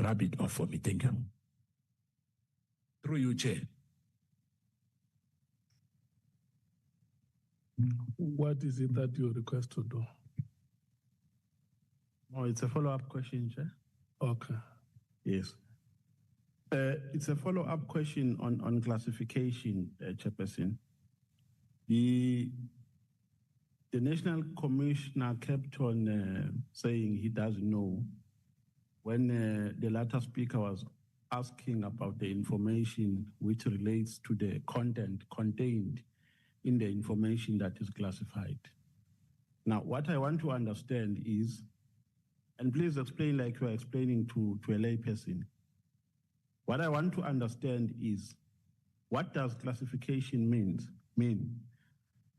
rub it off for me. Thank you. Through you, Chair. What is it that you request to do? Oh, it's a follow-up question, Chair. Okay. Yes. It's a follow-up question on classification, Chairperson. The National Commissioner kept on saying he doesn't know when the latter speaker was asking about the information which relates to the content contained in the information that is classified. Now, what I want to understand is, and please explain like you are explaining to a lay person. What I want to understand is, what does classification mean?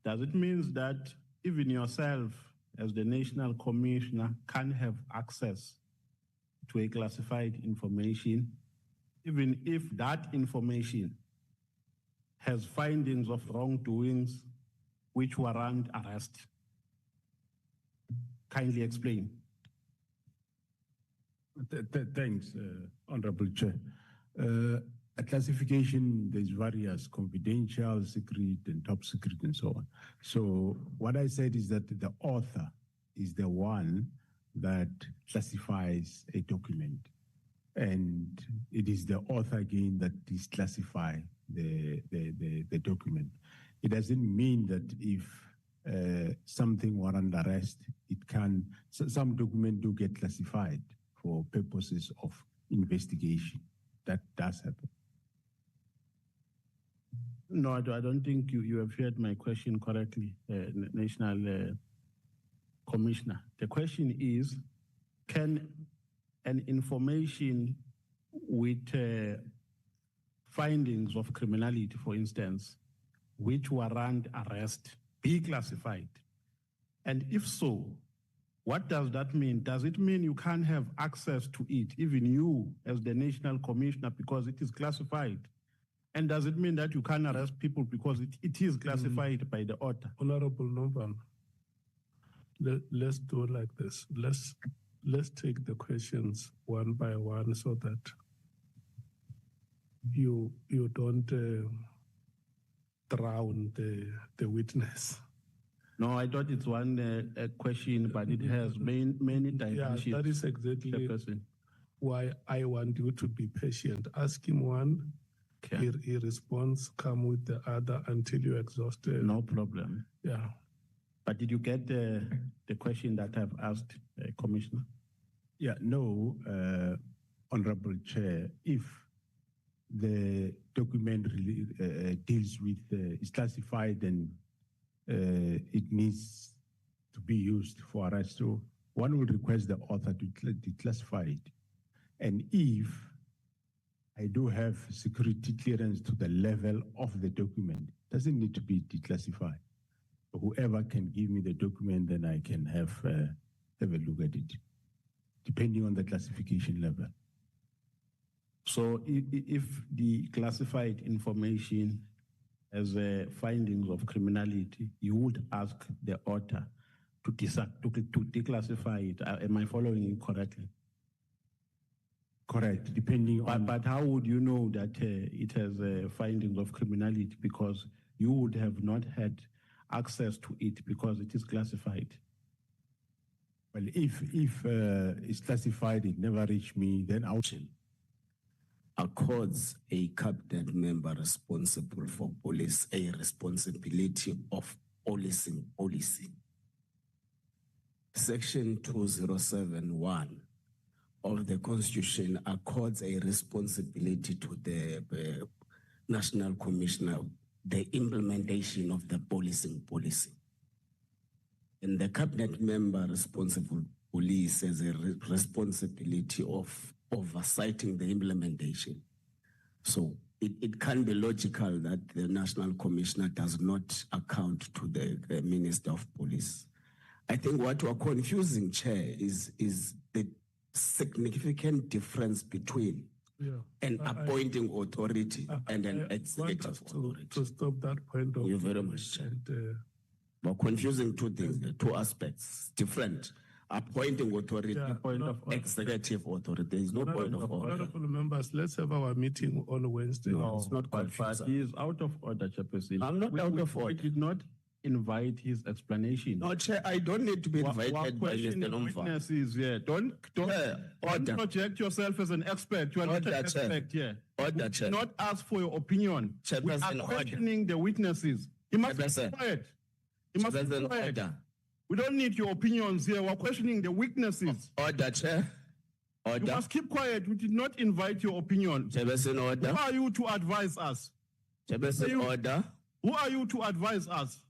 Does it mean that even yourself, as the National Commissioner, can have access to a classified information, even if that information has findings of wrongdoings which warrant arrest? Kindly explain. Thanks, Honorable Chair. A classification, there's various: confidential, secret, and top secret, and so on. So what I said is that the author is the one that classifies a document, and it is the author again that disclassify the document. It doesn't mean that if something warrant arrest, it can. Some documents do get classified for purposes of investigation. That does happen. No, I don't think you have heard my question correctly, National Commissioner. The question is, can an information with findings of criminality, for instance, which warrant arrest, be classified? And if so, what does that mean? Does it mean you can't have access to it, even you as the National Commissioner, because it is classified? And does it mean that you can't arrest people because it is classified by the author? Honorable Nomban, let's do it like this. Let's take the questions one by one so that you don't drown the witness. No, I thought it's one question, but it has many dimensions. Yeah, that is exactly why I want you to be patient. Ask him one, okay. He responds, come with the other until you're exhausted. No problem. Yeah. But did you get the question that I've asked, Commissioner? Yeah, no, Honorable Chair, if the document really, deals with, is classified and it needs to be used for arrest, so one would request the author to declassify it. And if I do have security clearance to the level of the document, it doesn't need to be declassified. Whoever can give me the document, then I can have a look at it, depending on the classification level. So if the classified information has findings of criminality, you would ask the author to declassify it. Am I following you correctly? Correct, depending on... But how would you know that it has findings of criminality? Because you would have not had access to it because it is classified. Well, if it's classified, it never reached me, then I'll... Accords a cabinet member responsible for police a responsibility of policing policy. Section 2071 of the Constitution accords a responsibility to the National Commissioner, the implementation of the policing policy. And the cabinet member responsible police has a responsibility of oversighting the implementation. So it can be logical that the National Commissioner does not account to the Minister of Police. I think what we're confusing, Chair, is the significant difference between an appointing authority and an executive authority. To stop that point of... Thank you very much, Chair. We're confusing two things, two aspects, different. appointing authority, Yeah, Point of order. executive authority. There is no point of order. Honorable members, let's have our meeting on Wednesday. No, it's not But confusing. he is out of order, Chairperson. I'm not out of We order. did not invite his explanation. No, Chair, I don't need to be invited by question Mr. the Nomva. witnesses here. Don't Order. project yourself as an expert. You are not Order, an Chair. expert here. Order, We Chair. did not ask for your opinion. We Chairperson, are order. questioning the witnesses. He must be Chairperson. quiet. He must be Chairperson, quiet. order. We don't need your opinions here. We're questioning the witnesses. Order, Chair. You Order. must keep quiet. We did not invite your opinion. Chairperson, Who order. are you to advise us? Chairperson, order. Who are you to advise us?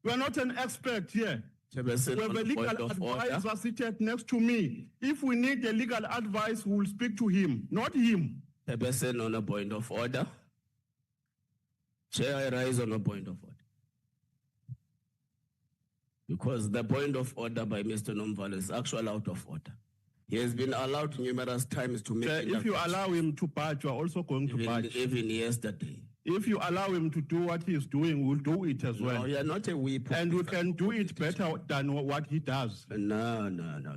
You are not an expert here. Chairperson, We have on a the legal point of order. advisor seated next to me. If we need the legal advice, we will speak to him, not him. Chairperson, on a point of order. Chair, I rise on a point of order. Because the point of order by Mr. Nomvalo is actually out of order. He has been allowed numerous times to make If you interventions. allow him to patch, you are also going to patch. Even yesterday. If you allow him to do what he is doing, we'll do it as No, well. you are not a weep. And we can do it better than what he does. No.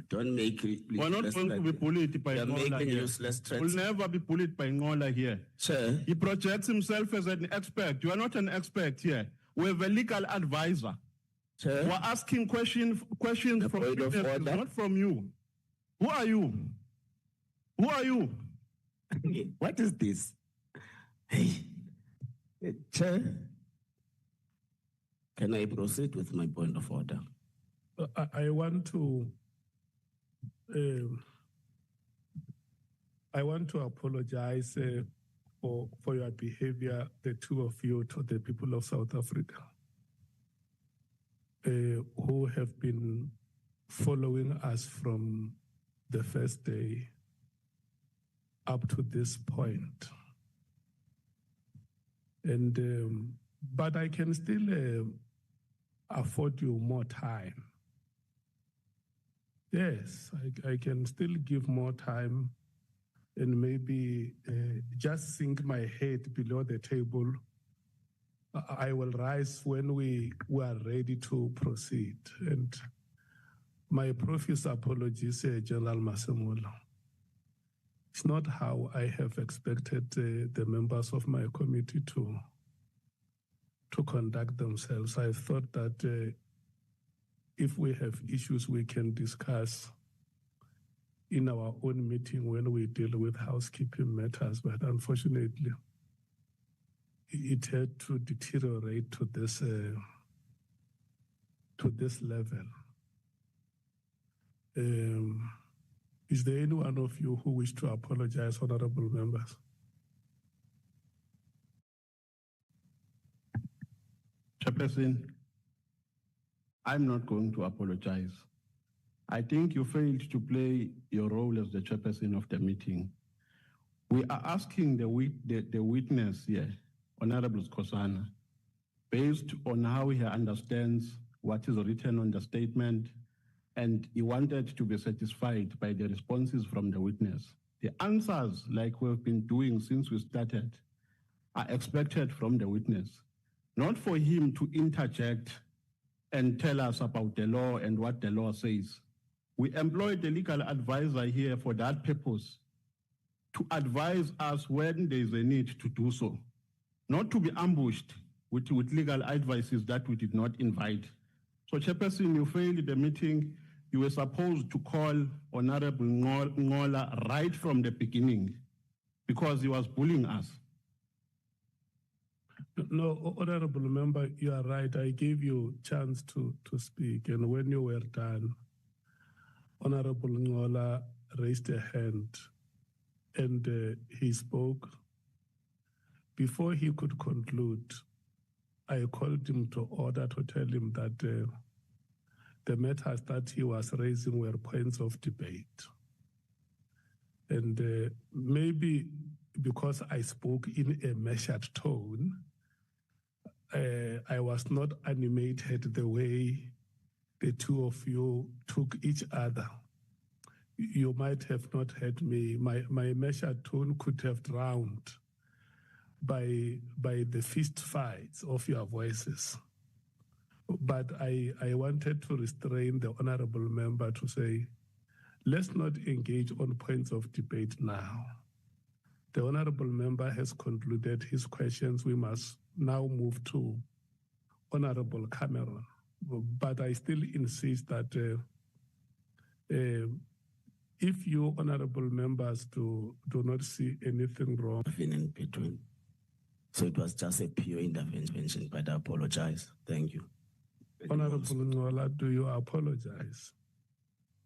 Don't make We're not going to be bullied by You're Ngola making here. useless We'll threats. never be bullied by Ngola here. Chair, He projects himself as an expert. You are not an expert here. We have a legal advisor. Chair, We're asking questions from point of witnesses, order. not from you. Who are you? Who are you? what is this? Hey, Chair, can I proceed with my point of order? I want to apologize for your behavior, the two of you, to the people of South Africa who have been following us from the first day up to this point. And but I can still afford you more time. Yes, I can still give more time and maybe just sink my head below the table. I will rise when we are ready to proceed. And my profuse apologies, General Masemola. It's not how I have expected the members of my committee to conduct themselves. I thought that if we have issues we can discuss in our own meeting when we deal with housekeeping matters, but unfortunately, it had to deteriorate to this level. Is there any one of you who wish to apologize, honorable members? Chairperson, I'm not going to apologize. I think you failed to play your role as the chairperson of the meeting. We are asking the witness here, Honorable Skosana, based on how he understands what is written on the statement, and he wanted to be satisfied by the responses from the witness. The answers, like we've been doing since we started, are expected from the witness, not for him to interject and tell us about the law and what the law says. We employed the legal advisor here for that purpose, to advise us when there is a need to do so, not to be ambushed with legal advices that we did not invite. So, Chairperson, you failed the meeting. You were supposed to call Honorable Ngola right from the beginning because he was bullying us. No, honorable member, you are right. I gave you a chance to speak, and when you were done, Honorable Ngola raised a hand and he spoke. Before he could conclude, I called him to order to tell him that the matters that he was raising were points of debate. And maybe because I spoke in a measured tone, I was not animated the way the two of you took each other. You might have not heard me. My measured tone could have drowned by the fist fights of your voices. But I wanted to restrain the honorable member to say, let's not engage on points of debate now. The honorable member has concluded his questions. We must now move to Honorable Cameron. But I still insist that if you honorable members do not see anything wrong. In between. So it was just a pure intervention, but I apologize. Thank you. Honorable Ngola, do you apologize?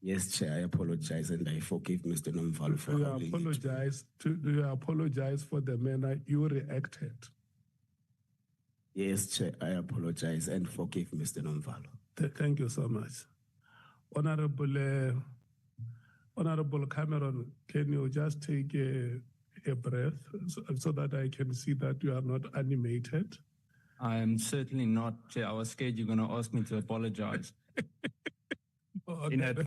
Yes, Chair, I apologize and I forgive Mr. Nomvalo for Do you holding it. do you apologize for the manner you reacted? Yes, Chair, I apologize and forgive Mr. Nomvalo. Thank you so much. Honorable Cameron, can you just take a breath so that I can see that you are not animated? I am certainly not, Chair. I was scared you're going to ask me to apologize. Okay. In advance.